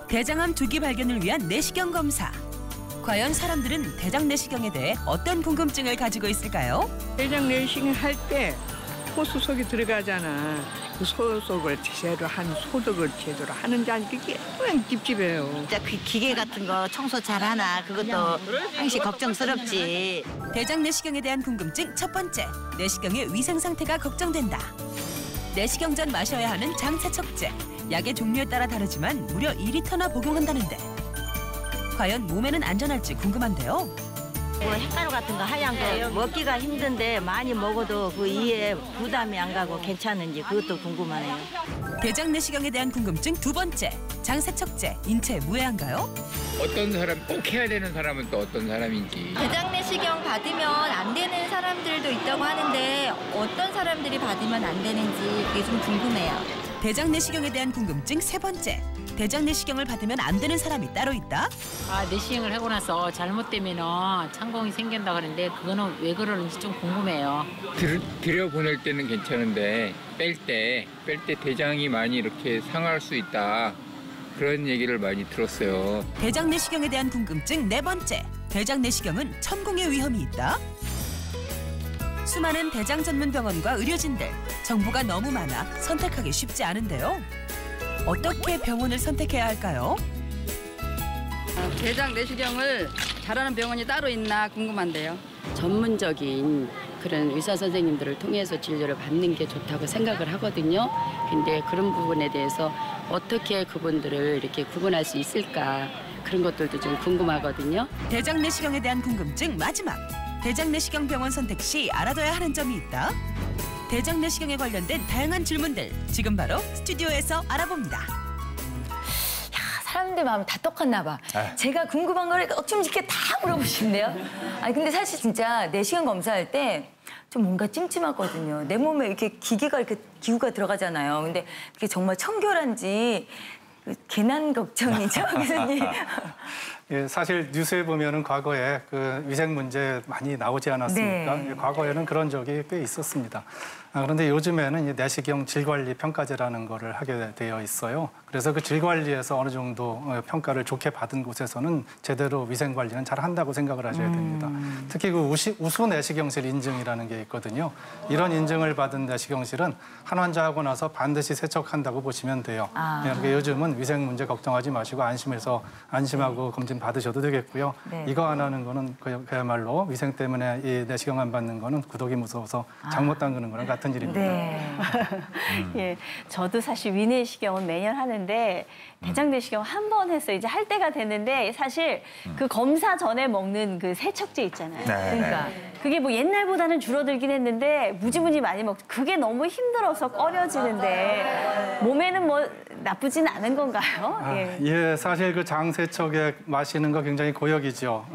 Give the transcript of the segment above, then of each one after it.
대장암 두기 발견을 위한 내시경 검사. 과연 사람들은 대장 내시경에 대해 어떤 궁금증을 가지고 있을까요? 대장 내시경 할 때 호수 속에 들어가잖아. 그 소속을 제대로 소독을 제대로 하는지 안 그게 그냥 찝찝해요. 진짜 그 기계 같은 거 청소 잘하나 그것도 항시 걱정스럽지. 대장 내시경에 대한 궁금증 첫 번째, 내시경의 위생 상태가 걱정된다. 내시경 전 마셔야 하는 장세척제. 약의 종류에 따라 다르지만 무려 2리터나 복용한다는데 과연 몸에는 안전할지 궁금한데요. 뭐 햇가루 같은 거 하얀 거 먹기가 힘든데 많이 먹어도 그 이에 부담이 안 가고 괜찮은지 그것도 궁금하네요. 대장 내시경에 대한 궁금증 두 번째, 장세척제 인체에 무해한가요? 어떤 사람 꼭 해야 되는 사람은 또 어떤 사람인지. 대장 내시경 받으면 안 되는 사람들도 있다고 하는데 어떤 사람들이 받으면 안 되는지 그게 좀 궁금해요. 대장 내시경에 대한 궁금증 세 번째, 대장 내시경을 받으면 안 되는 사람이 따로 있다? 내시경을 하고 나서 잘못되면 창공이 생긴다 그러는데 그거는 왜 그러는지 좀 궁금해요. 들여보낼 때는 괜찮은데 뺄 때 대장이 많이 이렇게 상할 수 있다. 그런 얘기를 많이 들었어요. 대장 내시경에 대한 궁금증 네 번째, 대장 내시경은 천공의 위험이 있다? 수많은 대장 전문 병원과 의료진들, 정보가 너무 많아 선택하기 쉽지 않은데요. 어떻게 병원을 선택해야 할까요? 대장 내시경을 잘하는 병원이 따로 있나 궁금한데요. 전문적인 그런 의사 선생님들을 통해서 진료를 받는 게 좋다고 생각을 하거든요. 근데 그런 부분에 대해서 어떻게 그분들을 이렇게 구분할 수 있을까 그런 것들도 좀 궁금하거든요. 대장 내시경에 대한 궁금증 마지막, 대장 내시경 병원 선택 시 알아둬야 하는 점이 있다. 대장 내시경에 관련된 다양한 질문들 지금 바로 스튜디오에서 알아봅니다. 사람들 마음이 다 똑같나 봐. 제가 궁금한 거를 어쩜 이렇게 다 물어보시는데요. 아니 근데 사실 진짜 내시경 검사할 때 좀 뭔가 찜찜하거든요. 내 몸에 이렇게 기구가 들어가잖아요. 근데 그게 정말 청결한지 괜한 걱정이죠, 교수님. 예, 사실 뉴스에 보면은 과거에 그 위생 문제 많이 나오지 않았습니까? 네. 과거에는 그런 적이 꽤 있었습니다. 그런데 요즘에는 이 내시경 질관리 평가제라는 거를 하게 되어 있어요. 그래서 그 질관리에서 어느 정도 평가를 좋게 받은 곳에서는 제대로 위생 관리는 잘 한다고 생각을 하셔야 됩니다. 특히 그 우수 내시경실 인증이라는 게 있거든요. 이런 인증을 받은 내시경실은 한 환자하고 나서 반드시 세척한다고 보시면 돼요. 그러니까 요즘은 위생 문제 걱정하지 마시고 안심하고 검진 받으셔도 되겠고요. 네. 이거 안 하는 거는 그야말로 위생 때문에 이 내시경 안 받는 거는 구더기 무서워서 잘못 담그는 거랑 같은 일입니다. 네. 예, 저도 사실 위내시경은 매년 하는데 대장 내시경 한 번 해서 이제 할 때가 됐는데 사실 그 검사 전에 먹는 그 세척제 있잖아요. 그러니까 그게 뭐 옛날보다는 줄어들긴 했는데 무지무지 많이 그게 너무 힘들어서 꺼려지는데 몸에는 뭐 나쁘진 않은 건가요? 예, 사실 그 장세척에 마시는 거 굉장히 고역이죠.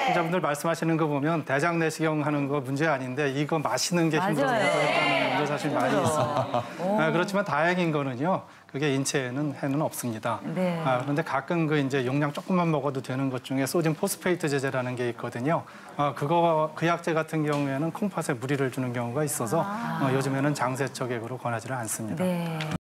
환자분들 말씀하시는 거 보면 대장 내시경 하는 거 문제 아닌데 이거 마시는 게 힘들어서 못하겠다는 문제 사실 많이 있습니다. 그렇지만 다행인 거는요. 그게 인체에는 해는 없습니다. 그런데 가끔 그 이제 용량 조금만 먹어도 되는 것 중에 소듐 포스페이트 제제라는 게 있거든요. 그 약제 같은 경우에는 콩팥에 무리를 주는 경우가 있어서 요즘에는 장세척액으로 권하지를 않습니다.